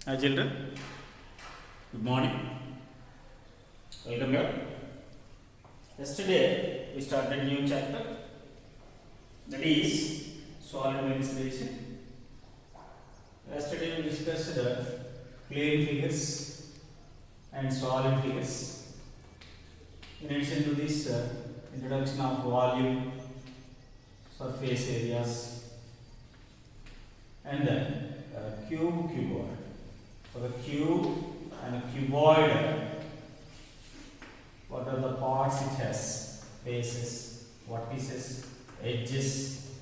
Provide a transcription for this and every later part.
Hi children, good morning. Welcome here. Yesterday we started a new chapter, that is solid mensuration. Yesterday we discussed plane figures and solid figures. In addition to this, introduction of volume, surface areas, and cuboid. For the cube and a cuboid, what are the parts it has? Faces, vertices, edges.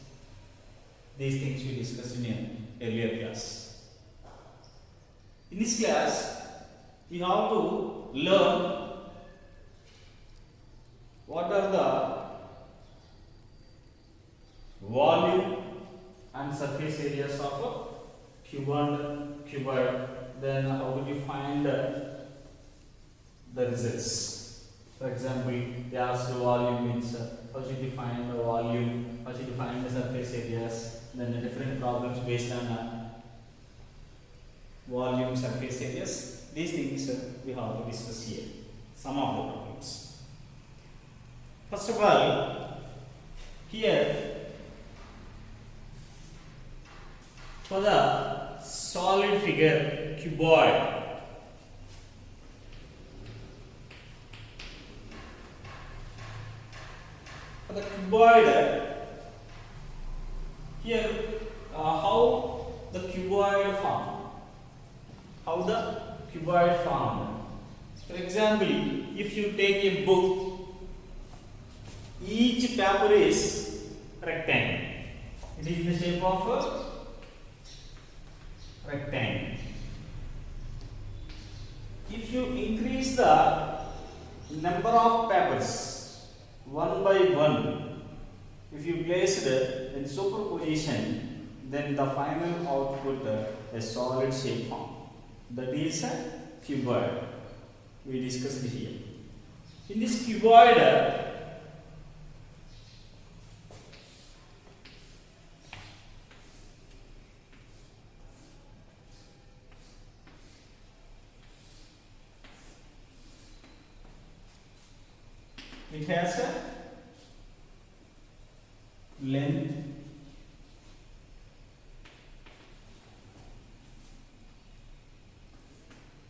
These things we discussed in an earlier class. In this class, you have to learn what are the volume and surface areas of a cube and cuboid. Then how would you find the results? For example, they ask the volume means how should you find the volume, how should you find the surface areas, then the different problems based on volume, surface areas. These things we have to discuss here, some of the problems. First of all, here for the solid figure cuboid, for the cuboid, here how the cuboid formed. How the cuboid formed. For example, if you take a book, each paper is rectangle. It is in the shape of a rectangle. If you increase the number of papers one by one, if you place it in superposition, then the final output a solid shape form. That is a cuboid. We discussed it here. In this cuboid, it has a length,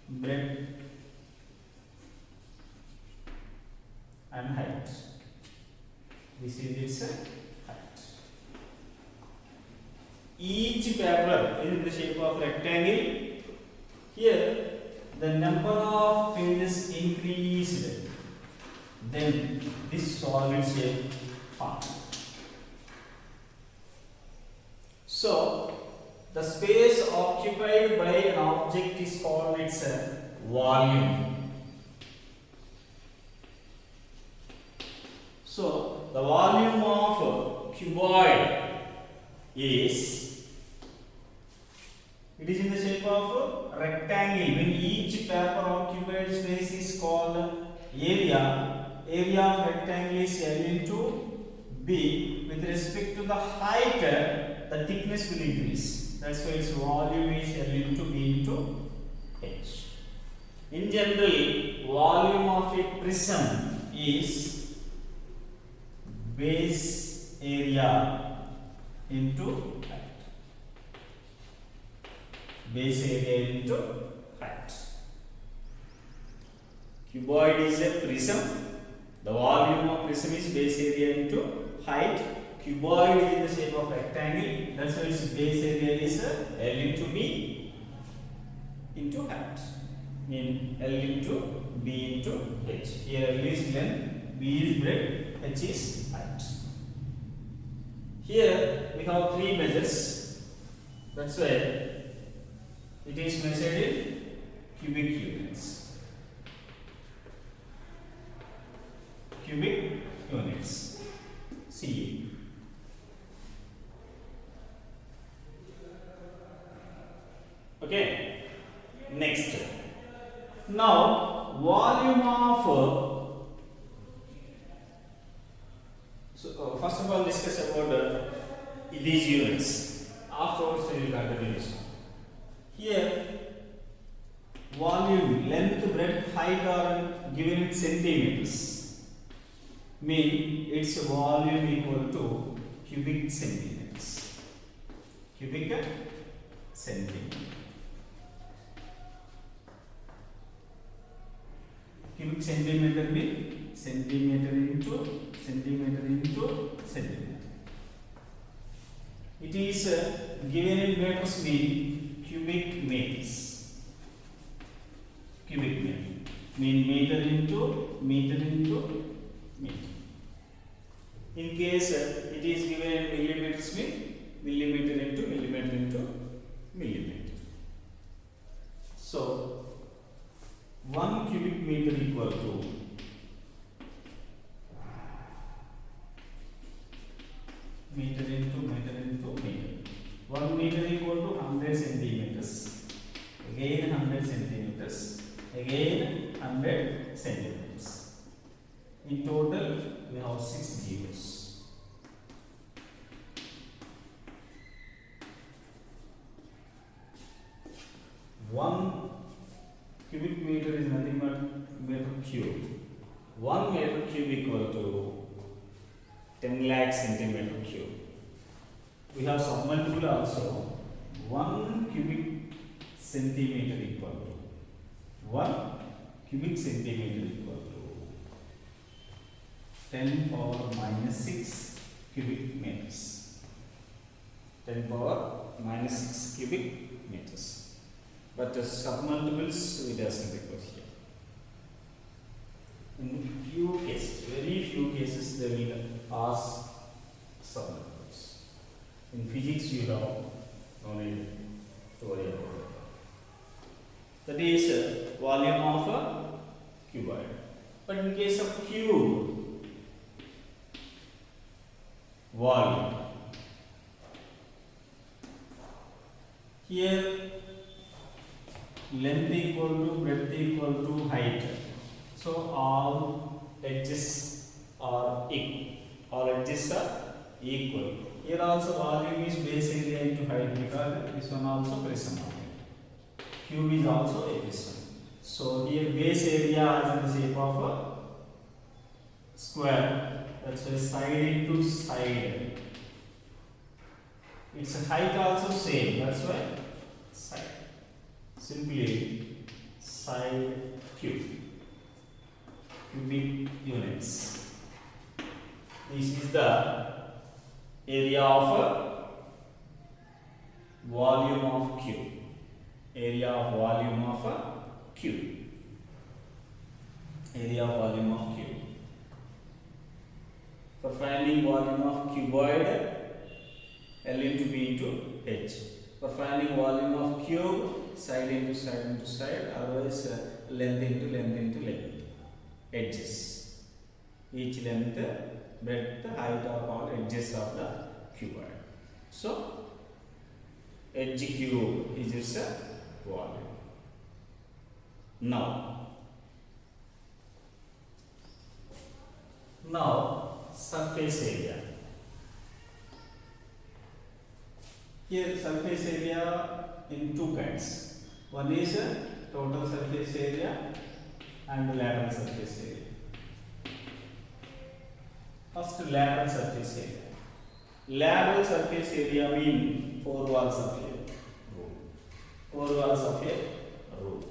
breadth, and height. This is its height. Each paper is in the shape of rectangle. Here, the number of pages increased, then this solid shape formed. So, the space occupied by an object is called its volume. So, the volume of a cuboid is, it is in the shape of a rectangle. When each paper occupied space is called area. Area of rectangle is L into B. With respect to the height, the thickness will increase. That's why its volume is L into B into H. In general, volume of a prism is base area into height. Base area into height. Cuboid is a prism. The volume of prism is base area into height. Cuboid is in the shape of rectangle. That's why its base area is L into B into height. Mean L into B into H. Here L is length, B is breadth, H is height. Here we have three measures. That's why it is measured in cubic units. Cubic units. CA. Okay. Next. Now, volume of. First of all, discuss about these units. Afterwards, we will continue. Here, height are given in centimeters, mean its volume equal to cubic centimeters. Cubic centimeter. Cubic centimeter mean centimeter into centimeter. It is given in meters mean cubic meters. Cubic meter mean meter into meter. In case it is given in millimeters mean millimeter into millimeter. So 1 cubic meter equal to meter into meter. 1 meter equal to 100 centimeters. Again 100 centimeters. Again 100 centimeters. In total, we have 6 zeros. One cubic meter is nothing but meter cube. 1 meter cube equal to 10 lakh centimeter cube. We have submultiple also. 1 cubic centimeter equal to 1 cubic centimeter equal to 10 power minus 6 cubic meters. 10 power minus 6 cubic meters. But the submultiples we doesn't require here. In few cases, very few cases, they will ask submultiples. In physics, you have no need to worry about it. That is volume of a cuboid. But in case of cube, volume. Here, length equal to breadth equal to height. So all edges are equal. All edges are equal. Here also volume is base area into height because this one also prism. Cube is also a prism. So here base area is in the shape of a square. That's why side into side. Its height also same. That's why side. Simply side cube. Cubic units. This is the area of a volume of cube. Area of volume of a cube. Area of volume of cube. For finding volume of cuboid, L into B into H. For finding volume of cube, side into side, otherwise length into length. Edges. Each length, breadth, height are called edges of the cuboid. So, edge cube is its volume. Now, surface area. Here, surface area in two kinds. One is total surface area and lateral surface area. First, lateral surface area. Lateral surface area means 4 walls of a room. 4 walls of a room.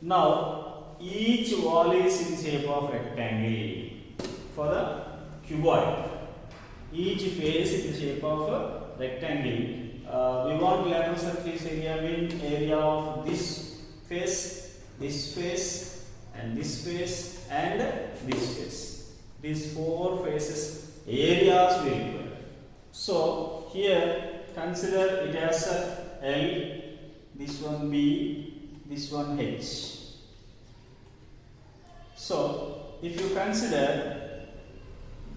Now, each wall is in shape of rectangle. For the cuboid, each face is in shape of a rectangle. We want lateral surface area mean area of this face, and this face, and this face. These 4 faces areas we require. So here consider it as a L, this one B, this one H. So if you consider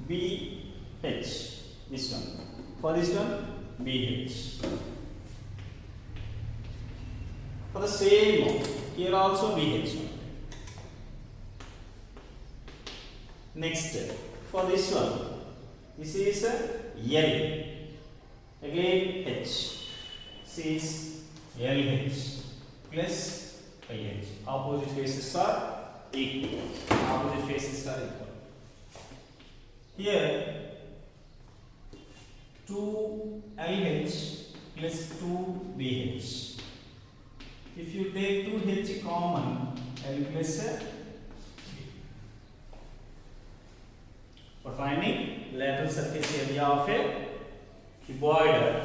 BH, this one, for this one BH. For the same one, here also BH. Next, for this one, this is L, again H, this is LH plus LH. Opposite faces are equal. Opposite faces are equal. Here 2 LH plus 2 BH. If you take 2H common, L plus B. For finding lateral surface area of a cuboid,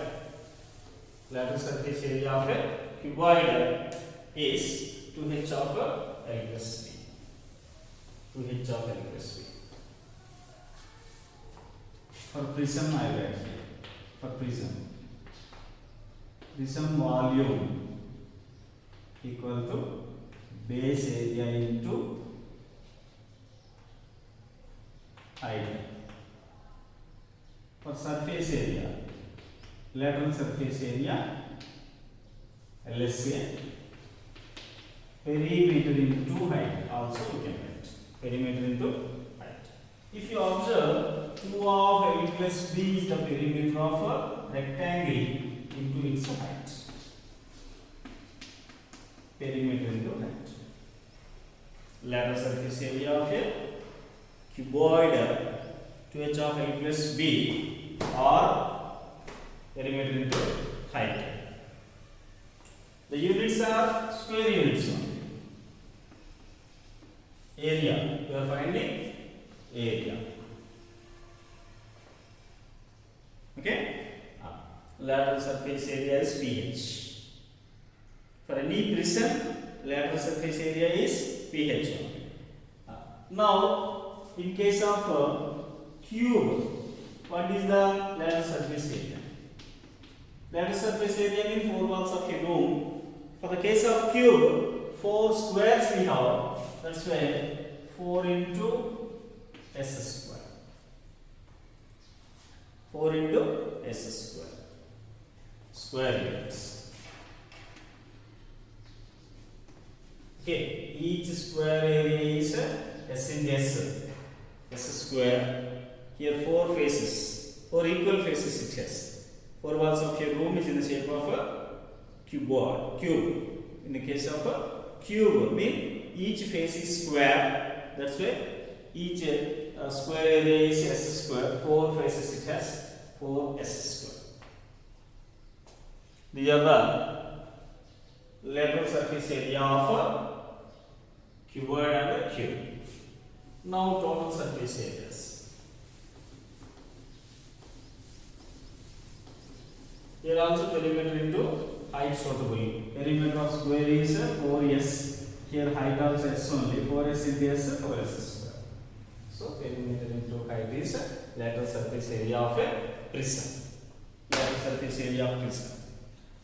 lateral surface area of a cuboid is 2H of L plus B. 2H of L plus B. For prism, I write here. For prism volume equal to base area into height. For surface area, lateral surface area LSA, perimeter into height also we can write. Perimeter into height. If you observe, 2 of L plus B is the perimeter of a rectangle into its height. Perimeter into height. Lateral surface area of a cuboid 2H of L plus B or perimeter into height. The units are square units only. Area, we are finding area. Okay? Lateral surface area is PH. For any prism, lateral surface area is PH only. Now, in case of cube, what is the lateral surface area? Lateral surface area means 4 walls of a room. For the case of cube, 4 squares we have. That's why 4 into S square. 4 into S square. Square units. Okay, each square area is S into S square. Here 4 faces, 4 equal faces it has. 4 walls of your room is in the shape of a cuboid, cube. In the case of a cube, mean each face is square. That's why each square area is S square. 4 faces it has, 4 S square. These are the lateral surface area of a cuboid and a cube. Now total surface areas. Here also perimeter into height suitable. Perimeter of square is 4S. Here height also S only. 4S into S, 4S square. So perimeter into height is lateral surface area of a prism. Lateral surface area of prism.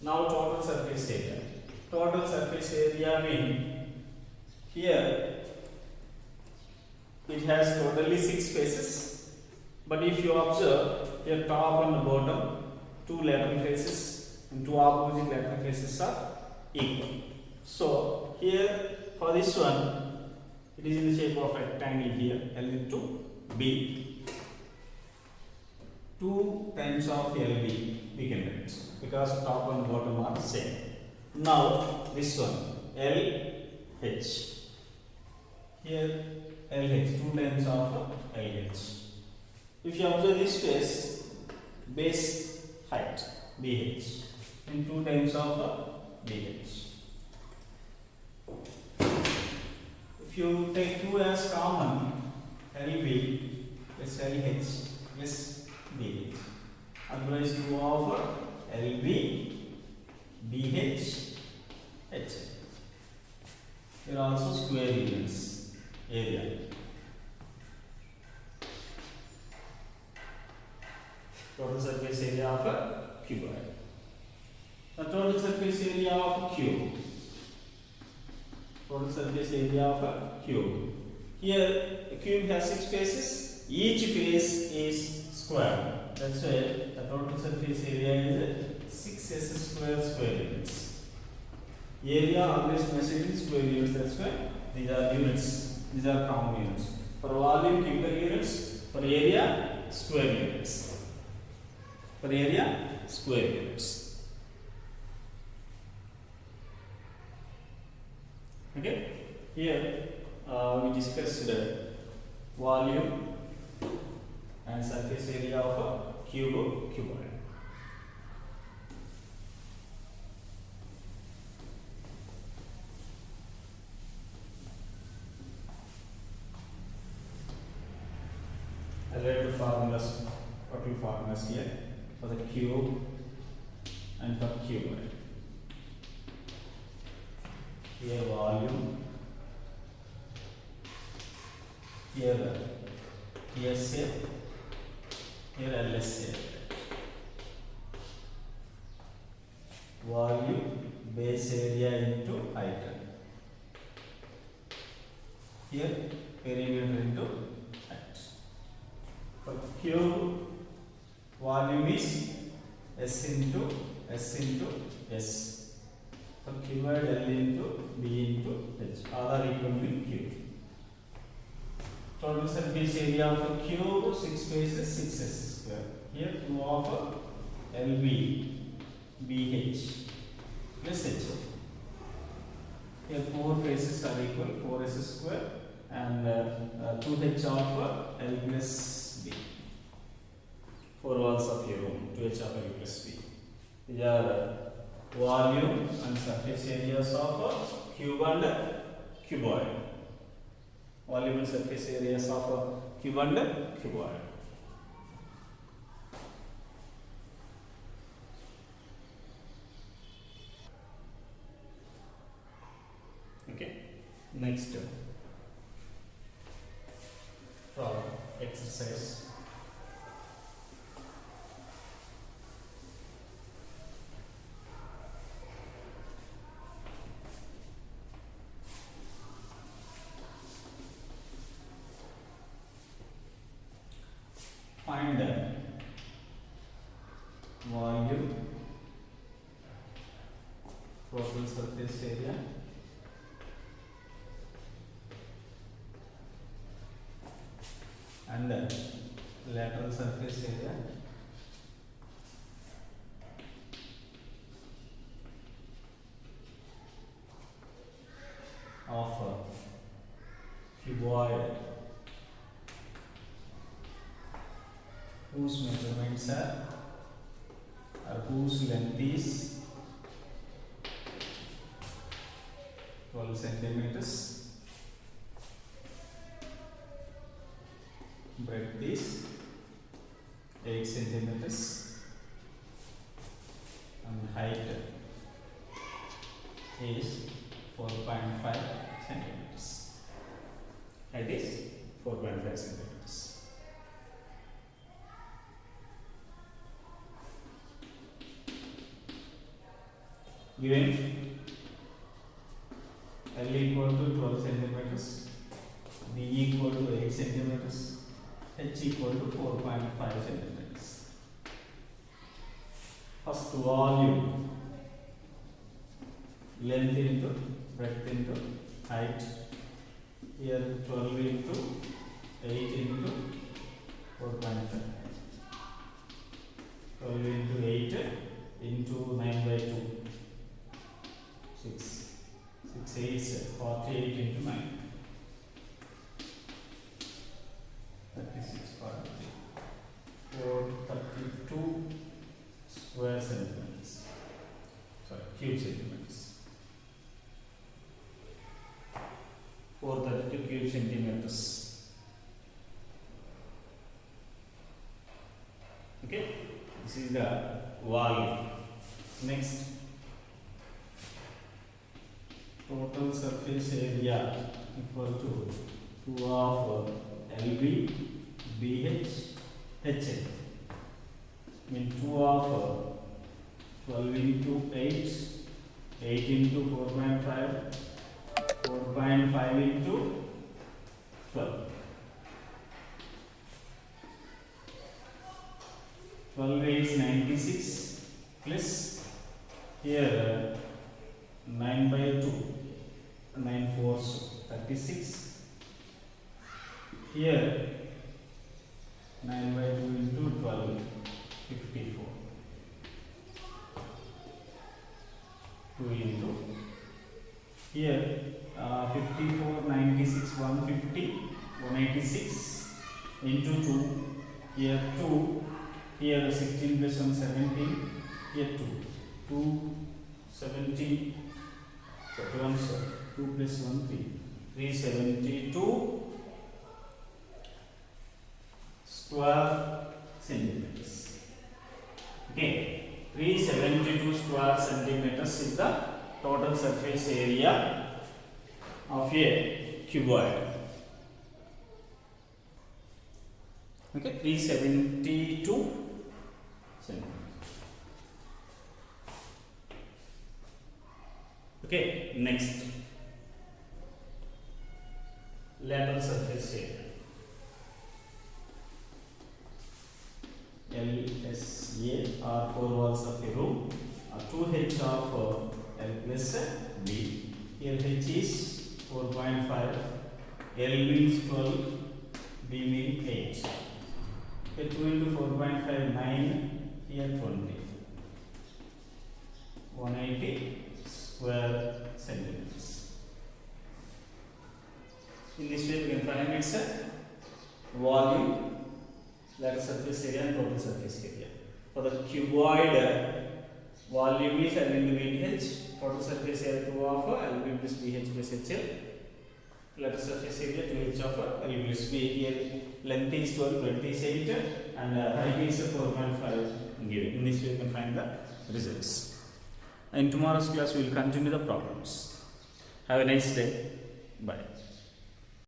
Now total surface area. Total surface area means here it has totally 6 faces. But if you observe here top and the bottom, 2 lateral faces and 2 opposite lateral faces are equal. So here for this one, it is in the shape of rectangle here, L into B. 2 times of LB we can write because top and bottom are same. Now this one LH. Here LH, 2 times of LH. If you observe this face, base height BH and 2 times of BH. If you take 2 as common, LB plus LH plus BH. Otherwise 2 of LB BH H. Here also square units area. Total surface area of a cuboid. The total surface area of a cube. Total surface area of a cube. Here a cube has 6 faces. Each face is square. That's why the total surface area is 6s square units. Area always measured in square units. That's why these are units. These are common units. For volume, cubic units. For area, square units. For area, square units. Okay. Here we discussed volume and surface area of a cuboid. I read the formulas, total formulas here for the cube and for cuboid. Here volume, here PSA, here LSA. Volume, base area into height. Here perimeter into height. For cube, volume is S into S. For cuboid, L into B into H. All are equal to cube. Total surface area of a cube, 6 faces, 6s square. Here 2 of LB, BH plus H. Here 4 faces are equal, 4s square, and 2H of L plus B. 4 walls of your room, 2H of L plus B. These are volume and surface areas of a cube and cuboid. Volume and surface areas of a cube and cuboid. Okay. Next problem exercise. Find the volume, total surface area, and the lateral surface area of a cuboid whose measurements are or whose length is 12 centimeters, breadth is 8 centimeters, and height is 4.5 centimeters. Height is 4.5 centimeters. Given L equal to 12 centimeters, B equal to 8 centimeters, H equal to 4.5 centimeters. First volume, length into breadth into height. Here 12 into 8 into 4.5. 12 into 8 into 9 by 2. 6 8 48 into 9. 36 43. 432 square centimeters. Sorry, cube centimeters. 432 cube centimeters. Okay, this is the volume. Next, total surface area equal to 2 of LB, BH, HL. Mean 2 of 12 into 8, 8 into 4.5, 4.5 into 12. 12 is 96 plus here 9 by 2, 9 fours 36. Here 9 by 2 into 12, 54. 2 into here 54, 96, 150, 186 into 2. Here 2. Here 16 plus 1, 17. Here 2. 2, 17. So 2 plus 1, 3. 372 square centimeters. Okay, 372 square centimeters is the total surface area of a cuboid. Okay, 372 centimeters. Okay, next. Lateral surface area. LSA are 4 walls of a room. 2h of L plus B. Here h is 4.5. L means 12. B means 8. Here 2 into 4.5, 9. Here 20. 180 square centimeters. In this way, we can find its volume, lateral surface area, and total surface area. For the cuboid, volume is L into VH, total surface area 2 of L plus BH plus HL, lateral surface area 2H of L plus B. Here, length is 12, breadth is 8, and height is 4.5 given. In this way, you can find the results. In tomorrow's class, we will continue the problems. Have a nice day. Bye.